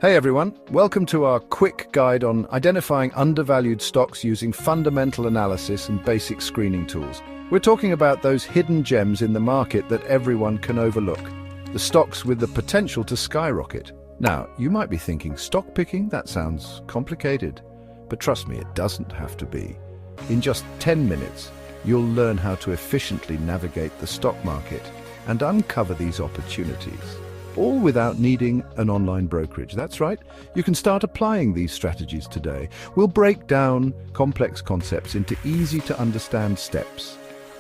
Hey everyone, welcome to our quick guide on identifying undervalued stocks using fundamental analysis and basic screening tools. We're talking about those hidden gems in the market that everyone can overlook, the stocks with the potential to skyrocket. Now, you might be thinking, stock picking? That sounds complicated. But trust me, it doesn't have to be. In just 10 minutes, you'll learn how to efficiently navigate the stock market and uncover these opportunities, all without needing an online brokerage. That's right, you can start applying these strategies today. We'll break down complex concepts into easy-to-understand steps,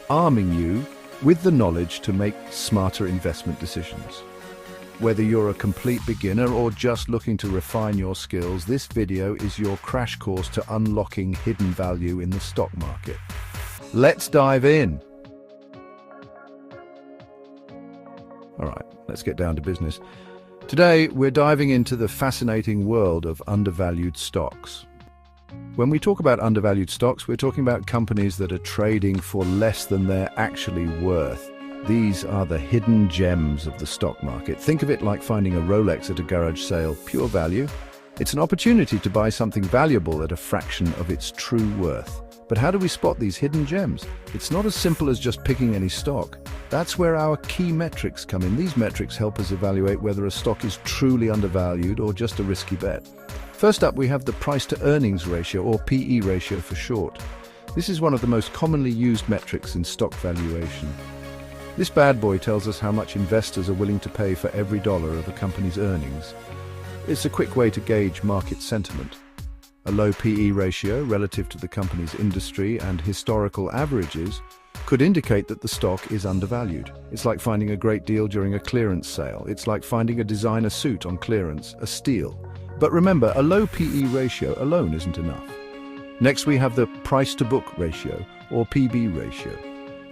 arming you with the knowledge to make smarter investment decisions. Whether you're a complete beginner or just looking to refine your skills, this video is your crash course to unlocking hidden value in the stock market. Let's dive in. All right, let's get down to business. Today, we're diving into the fascinating world of undervalued stocks. When we talk about undervalued stocks, we're talking about companies that are trading for less than they're actually worth. These are the hidden gems of the stock market. Think of it like finding a Rolex at a garage sale, pure value. It's an opportunity to buy something valuable at a fraction of its true worth. But how do we spot these hidden gems? It's not as simple as just picking any stock. That's where our key metrics come in. These metrics help us evaluate whether a stock is truly undervalued or just a risky bet. First up, we have the price-to-earnings ratio, or PE ratio for short. This is one of the most commonly used metrics in stock valuation. This bad boy tells us how much investors are willing to pay for every dollar of a company's earnings. It's a quick way to gauge market sentiment. A low PE ratio relative to the company's industry and historical averages could indicate that the stock is undervalued. It's like finding a great deal during a clearance sale. It's like finding a designer suit on clearance, a steal. But remember, a low PE ratio alone isn't enough. Next, we have the price-to-book ratio, or PB ratio.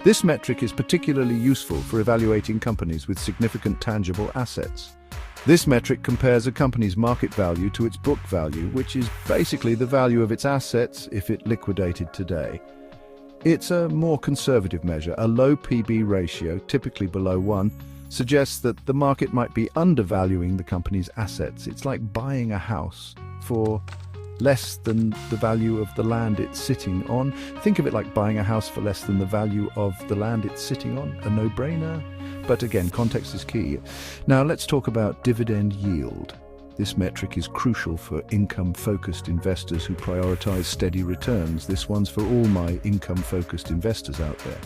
This metric is particularly useful for evaluating companies with significant tangible assets. This metric compares a company's market value to its book value, which is basically the value of its assets if it liquidated today. It's a more conservative measure. A low PB ratio, typically below 1, suggests that the market might be undervaluing the company's assets. It's like buying a house for less than the value of the land it's sitting on. Think of it like buying a house for less than the value of the land it's sitting on. A no-brainer. But again, context is key. Now let's talk about dividend yield. This metric is crucial for income-focused investors who prioritize steady returns. This one's for all my income-focused investors out there.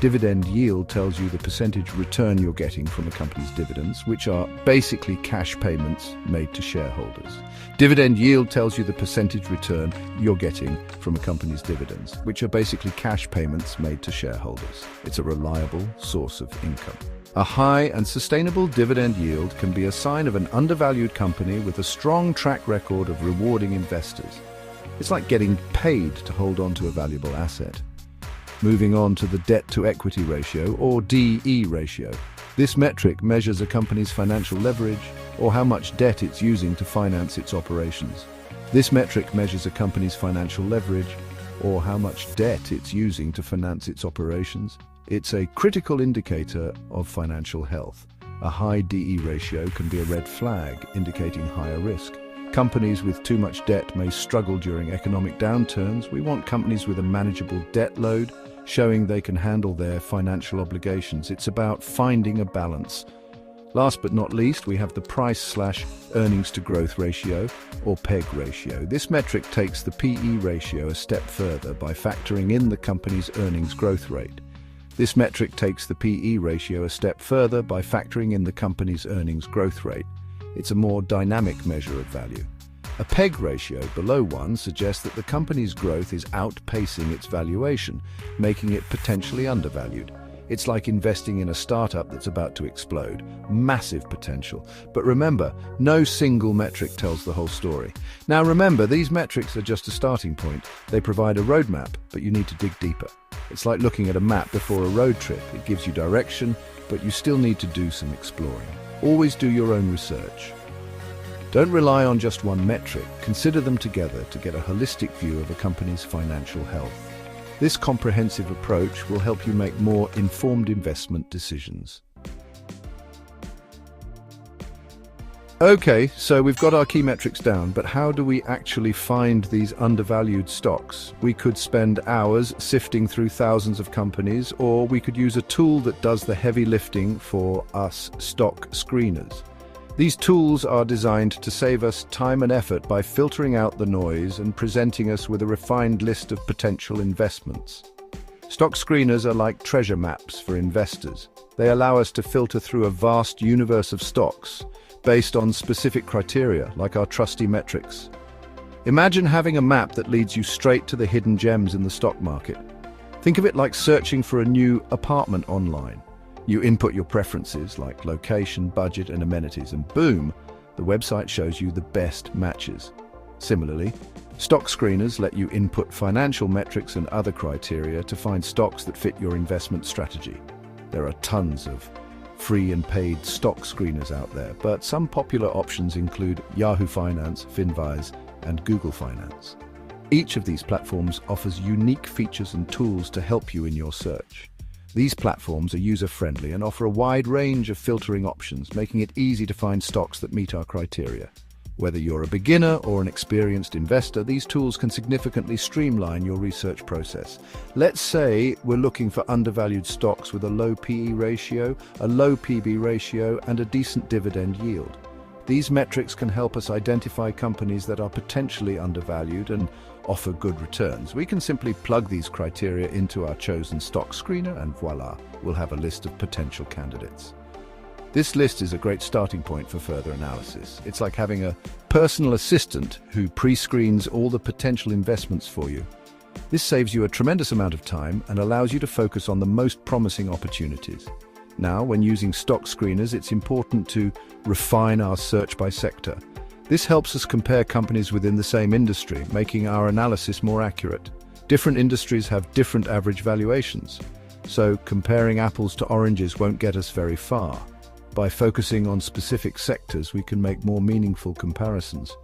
Dividend yield tells you the percentage return you're getting from a company's dividends, which are basically cash payments made to shareholders. Dividend yield tells you the percentage return you're getting from a company's dividends, which are basically cash payments made to shareholders. It's a reliable source of income. A high and sustainable dividend yield can be a sign of an undervalued company with a strong track record of rewarding investors. It's like getting paid to hold on to a valuable asset. Moving on to the debt-to-equity ratio, or DE ratio. This metric measures a company's financial leverage, or how much debt it's using to finance its operations. This metric measures a company's financial leverage, or how much debt it's using to finance its operations. It's a critical indicator of financial health. A high DE ratio can be a red flag, indicating higher risk. Companies with too much debt may struggle during economic downturns. We want companies with a manageable debt load, showing they can handle their financial obligations. It's about finding a balance. Last but not least, we have the price/earnings to growth ratio, or PEG ratio. This metric takes the PE ratio a step further by factoring in the company's earnings growth rate. This metric takes the PE ratio a step further by factoring in the company's earnings growth rate. It's a more dynamic measure of value. A PEG ratio below 1 suggests that the company's growth is outpacing its valuation, making it potentially undervalued. It's like investing in a startup that's about to explode. Massive potential. But remember, no single metric tells the whole story. Now remember, these metrics are just a starting point. They provide a roadmap, but you need to dig deeper. It's like looking at a map before a road trip. It gives you direction, but you still need to do some exploring. Always do your own research. Don't rely on just one metric. Consider them together to get a holistic view of a company's financial health. This comprehensive approach will help you make more informed investment decisions. Okay, so we've got our key metrics down, but how do we actually find these undervalued stocks? We could spend hours sifting through thousands of companies, or we could use a tool that does the heavy lifting for us stock screeners. These tools are designed to save us time and effort by filtering out the noise and presenting us with a refined list of potential investments. Stock screeners are like treasure maps for investors. They allow us to filter through a vast universe of stocks based on specific criteria, like our trusty metrics. Imagine having a map that leads you straight to the hidden gems in the stock market. Think of it like searching for a new apartment online. You input your preferences like location, budget, and amenities, and boom, the website shows you the best matches. Similarly, stock screeners let you input financial metrics and other criteria to find stocks that fit your investment strategy. There are tons of free and paid stock screeners out there, but some popular options include Yahoo Finance, Finvise, and Google Finance. Each of these platforms offers unique features and tools to help you in your search. These platforms are user-friendly and offer a wide range of filtering options, making it easy to find stocks that meet our criteria. Whether you're a beginner or an experienced investor, these tools can significantly streamline your research process. Let's say we're looking for undervalued stocks with a low PE ratio, a low PB ratio, and a decent dividend yield. These metrics can help us identify companies that are potentially undervalued and offer good returns. We can simply plug these criteria into our chosen stock screener and voila, we'll have a list of potential candidates. This list is a great starting point for further analysis. It's like having a personal assistant who pre-screens all the potential investments for you. This saves you a tremendous amount of time and allows you to focus on the most promising opportunities. Now, when using stock screeners, it's important to refine our search by sector. This helps us compare companies within the same industry, making our analysis more accurate. Different industries have different average valuations, so comparing apples to oranges won't get us very far. By focusing on specific sectors, we can make more meaningful comparisons.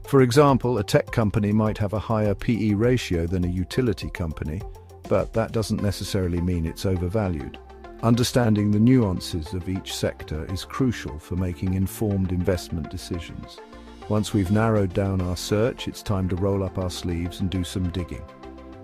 For example, a tech company might have a higher PE ratio than a utility company, but that doesn't necessarily mean it's overvalued. Understanding the nuances of each sector is crucial for making informed investment decisions. Once we've narrowed down our search, it's time to roll up our sleeves and do some digging.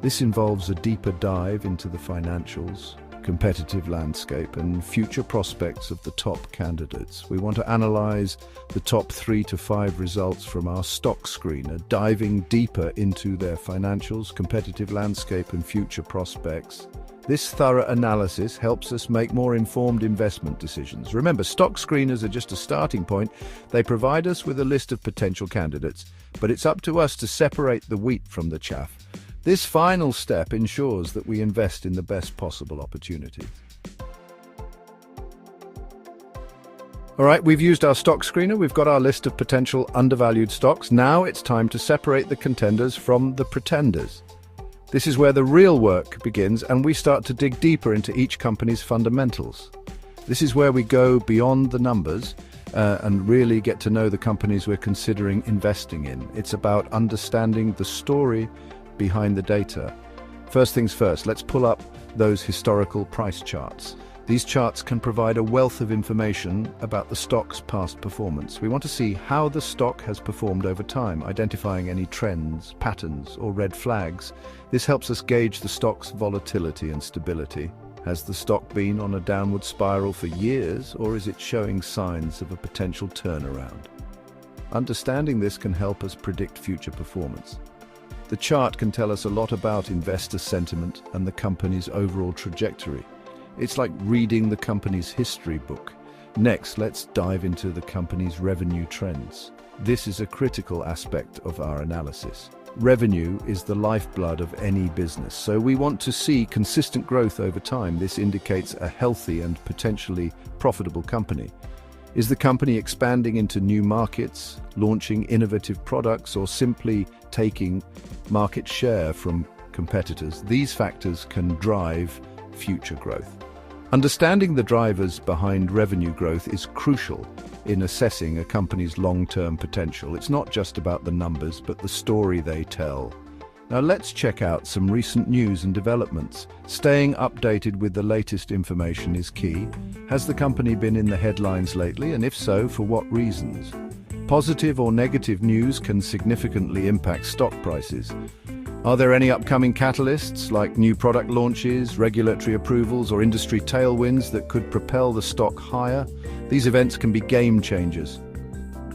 This involves a deeper dive into the financials, competitive landscape, and future prospects of the top candidates. We want to analyze the top 3 to 5 results from our stock screener, diving deeper into their financials, competitive landscape, and future prospects. This thorough analysis helps us make more informed investment decisions. Remember, stock screeners are just a starting point. They provide us with a list of potential candidates, but it's up to us to separate the wheat from the chaff. This final step ensures that we invest in the best possible opportunities. All right, we've used our stock screener. We've got our list of potential undervalued stocks. Now it's time to separate the contenders from the pretenders. This is where the real work begins, and we start to dig deeper into each company's fundamentals. This is where we go beyond the numbers and really get to know the companies we're considering investing in. It's about understanding the story behind the data. First things first, let's pull up those historical price charts. These charts can provide a wealth of information about the stock's past performance. We want to see how the stock has performed over time, identifying any trends, patterns, or red flags. This helps us gauge the stock's volatility and stability. Has the stock been on a downward spiral for years, or is it showing signs of a potential turnaround? Understanding this can help us predict future performance. The chart can tell us a lot about investor sentiment and the company's overall trajectory. It's like reading the company's history book. Next, let's dive into the company's revenue trends. This is a critical aspect of our analysis. Revenue is the lifeblood of any business, so we want to see consistent growth over time. This indicates a healthy and potentially profitable company. Is the company expanding into new markets, launching innovative products, or simply taking market share from competitors? These factors can drive future growth. Understanding the drivers behind revenue growth is crucial in assessing a company's long-term potential. It's not just about the numbers, but the story they tell. Now let's check out some recent news and developments. Staying updated with the latest information is key. Has the company been in the headlines lately, and if so, for what reasons? Positive or negative news can significantly impact stock prices. Are there any upcoming catalysts, like new product launches, regulatory approvals, or industry tailwinds that could propel the stock higher? These events can be game changers.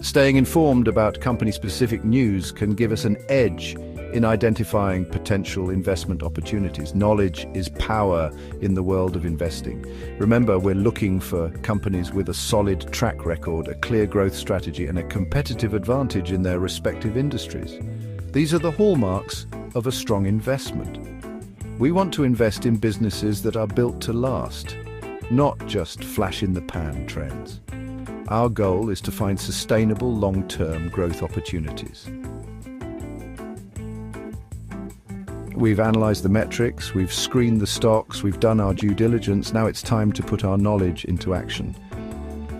Staying informed about company-specific news can give us an edge in identifying potential investment opportunities. Knowledge is power in the world of investing. Remember, we're looking for companies with a solid track record, a clear growth strategy, and a competitive advantage in their respective industries. These are the hallmarks of a strong investment. We want to invest in businesses that are built to last, not just flash-in-the-pan trends. Our goal is to find sustainable long-term growth opportunities. We've analyzed the metrics, we've screened the stocks, we've done our due diligence. Now it's time to put our knowledge into action.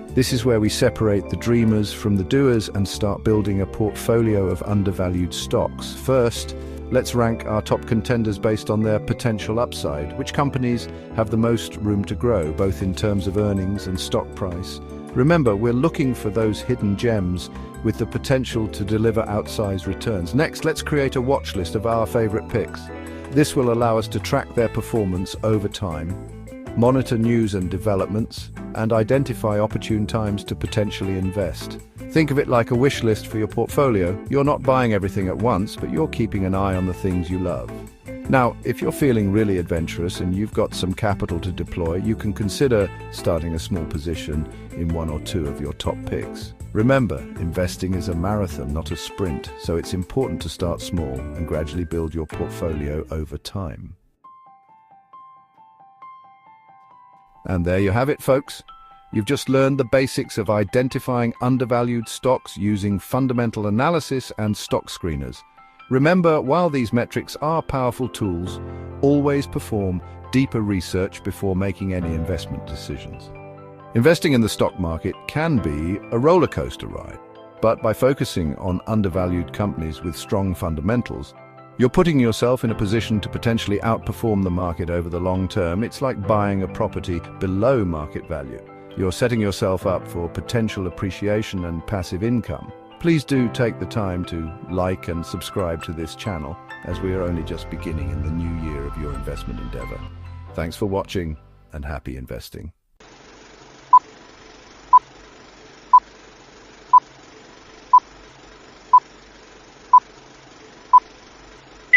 This is where we separate the dreamers from the doers and start building a portfolio of undervalued stocks. First, let's rank our top contenders based on their potential upside. Which companies have the most room to grow, both in terms of earnings and stock price? Remember, we're looking for those hidden gems with the potential to deliver outsized returns. Next, let's create a watch list of our favorite picks. This will allow us to track their performance over time, monitor news and developments, and identify opportune times to potentially invest. Think of it like a wish list for your portfolio. You're not buying everything at once, but you're keeping an eye on the things you love. Now, if you're feeling really adventurous and you've got some capital to deploy, you can consider starting a small position in one or two of your top picks. Remember, investing is a marathon, not a sprint, so it's important to start small and gradually build your portfolio over time. And there you have it, folks. You've just learned the basics of identifying undervalued stocks using fundamental analysis and stock screeners. Remember, while these metrics are powerful tools, always perform deeper research before making any investment decisions. Investing in the stock market can be a roller coaster ride, but by focusing on undervalued companies with strong fundamentals, you're putting yourself in a position to potentially outperform the market over the long term. It's like buying a property below market value. You're setting yourself up for potential appreciation and passive income. Please do take the time to like and subscribe to this channel, as we are only just beginning in the new year of your investment endeavor. Thanks for watching, and happy investing.